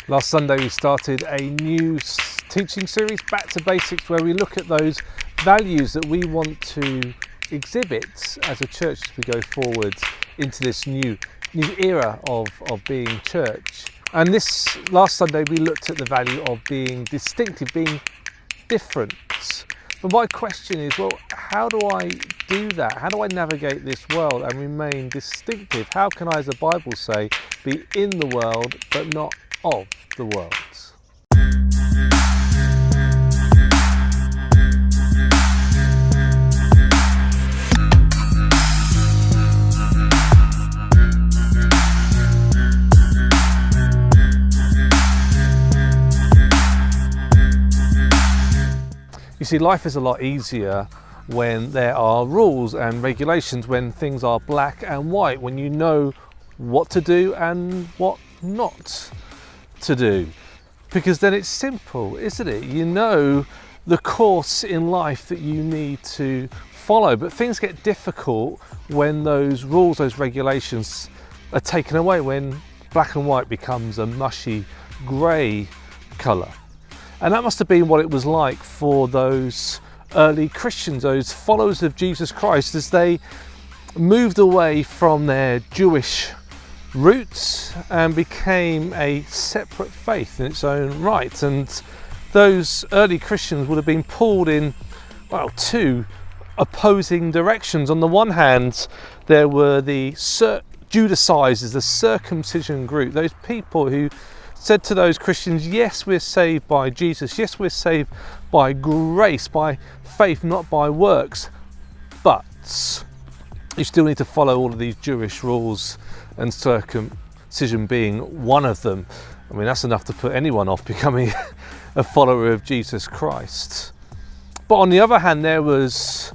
Last Sunday we started a new teaching series, Back to Basics, where we look at those values that we want to exhibit as a church as we go forward into this new era of being church. And this last Sunday we looked at the value of being distinctive, being different. But my question is, well, how do I do that? How do I navigate this world and remain distinctive? How can I, as the Bible say, be in the world but not of the world? You see, life is a lot easier when there are rules and regulations, when things are black and white, when you know what to do and what not to do. Because then it's simple, isn't it? You know the course in life that you need to follow, but things get difficult when those rules, those regulations are taken away, when black and white becomes a mushy grey colour. And that must have been what it was like for those early Christians, those followers of Jesus Christ, as they moved away from their Jewish roots and became a separate faith in its own right. And those early Christians would have been pulled in, well, two opposing directions. On the one hand, there were the Judaizers, the circumcision group, those people who said to those Christians, yes, we're saved by Jesus, yes, we're saved by grace, by faith, not by works, but you still need to follow all of these Jewish rules, and circumcision being one of them. I mean, that's enough to put anyone off becoming a follower of Jesus Christ. But on the other hand, there was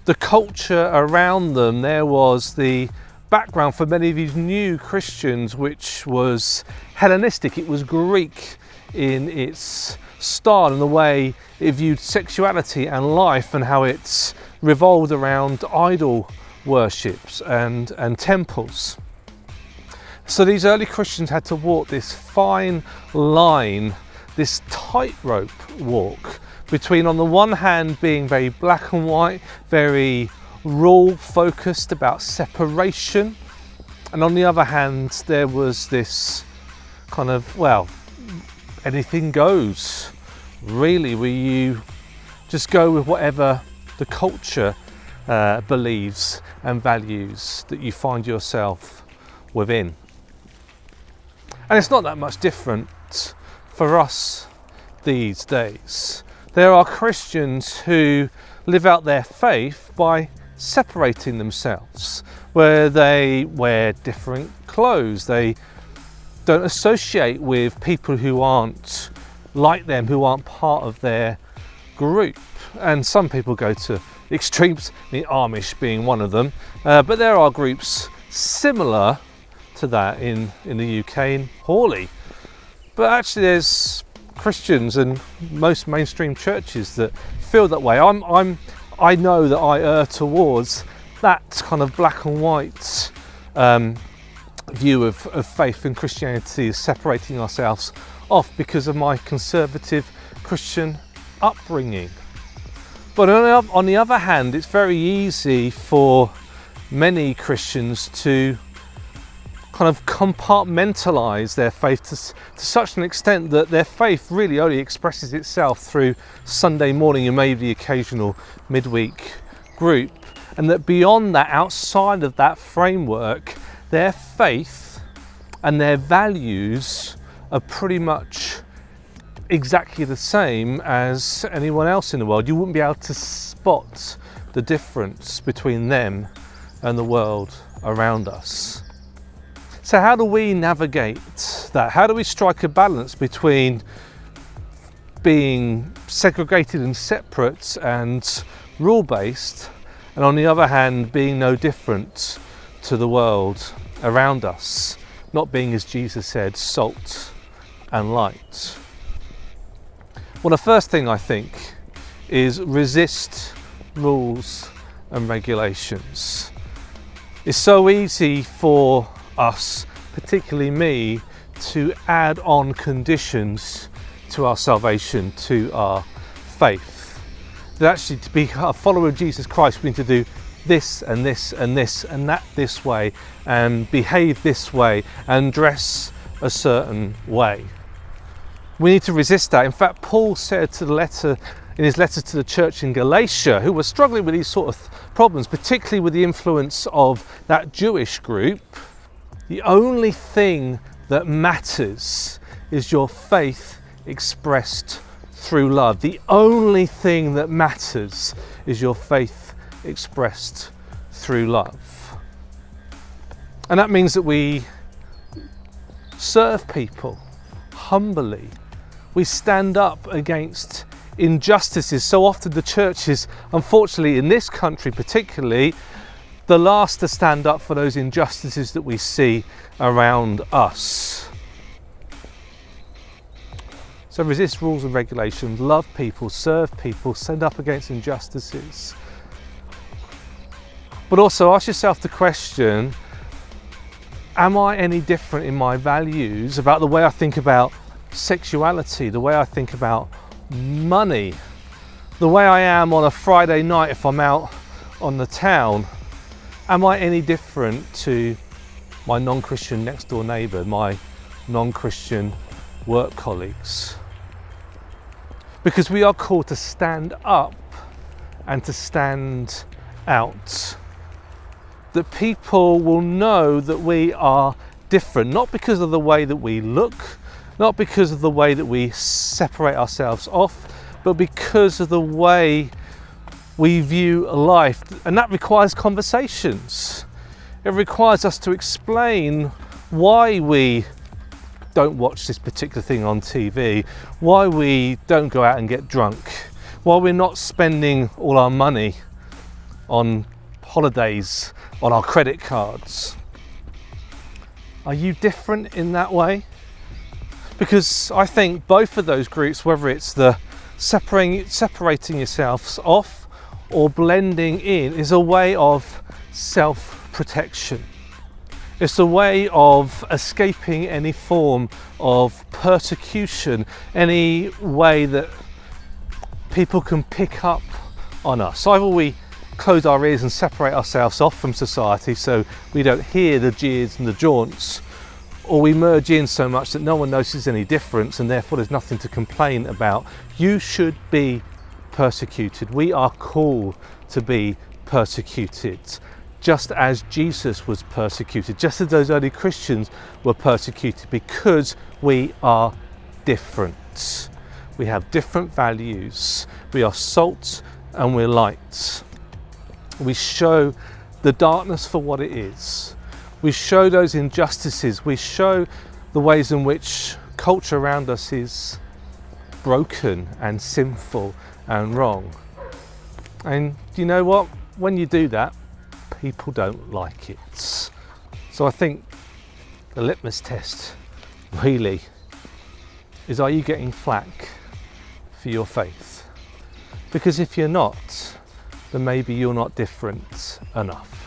the culture around them, there was the background for many of these new Christians, which was Hellenistic. It was Greek in its style and the way it viewed sexuality and life, and how it's revolved around idol worships and temples. So these early Christians had to walk this fine line, this tightrope walk between, on the one hand, being very black and white, very rule focused about separation, and on the other hand there was this kind of, well, anything goes really, where you just go with whatever the culture believes and values that you find yourself within. And it's not that much different for us these days. There are Christians who live out their faith by separating themselves, where they wear different clothes, they don't associate with people who aren't like them, who aren't part of their group. And some people go to extremes, the Amish being one of them, but there are groups similar to that in the UK, in Hawley. But actually there's Christians and most mainstream churches that feel that way. I know that I err towards that kind of black and white view of faith and Christianity, as separating ourselves off because of my conservative Christian upbringing. But on the other hand, it's very easy for many Christians to kind of compartmentalize their faith to such an extent that their faith really only expresses itself through Sunday morning and maybe the occasional midweek group, and that beyond that, outside of that framework, their faith and their values are pretty much exactly the same as anyone else in the world. You wouldn't be able to spot the difference between them and the world around us. So how do we navigate that? How do we strike a balance between being segregated and separate and rule-based, and on the other hand being no different to the world around us, not being, as Jesus said, salt and light? Well, the first thing I think is resist rules and regulations. It's so easy for us, particularly me, to add on conditions to our salvation, to our faith. That actually, to be a follower of Jesus Christ, we need to do this and this and this and that this way, and behave this way, and dress a certain way. We need to resist that. In fact, Paul said in his letter to the church in Galatia, who were struggling with these sort of problems, particularly with the influence of that Jewish group, the only thing that matters is your faith expressed through love. The only thing that matters is your faith expressed through love. And that means that we serve people humbly. We stand up against injustices. So often the church is, unfortunately in this country particularly, the last to stand up for those injustices that we see around us. So resist rules and regulations, love people, serve people, stand up against injustices. But also ask yourself the question, am I any different in my values about the way I think about sexuality, the way I think about money, the way I am on a Friday night if I'm out on the town? Am I any different to my non-Christian next door neighbour, my non-Christian work colleagues? Because we are called to stand up and to stand out. That people will know that we are different, not because of the way that we look, not because of the way that we separate ourselves off, but because of the way we view life. And that requires conversations. It requires us to explain why we don't watch this particular thing on TV, why we don't go out and get drunk, why we're not spending all our money on holidays on our credit cards. Are you different in that way? Because I think both of those groups, whether it's the separating yourselves off or blending in, is a way of self-protection. It's a way of escaping any form of persecution, any way that people can pick up on us. Either we close our ears and separate ourselves off from society so we don't hear the jeers and the jaunts, or we merge in so much that no one notices any difference and therefore there's nothing to complain about. You should be persecuted. We are called to be persecuted, just as Jesus was persecuted, just as those early Christians were persecuted, because we are different. We have different values. We are salt and we're light. We show the darkness for what it is. We show those injustices. We show the ways in which culture around us is broken and sinful and wrong. And you know what? When you do that, people don't like it. So I think the litmus test really is, are you getting flack for your faith? Because if you're not, then maybe you're not different enough.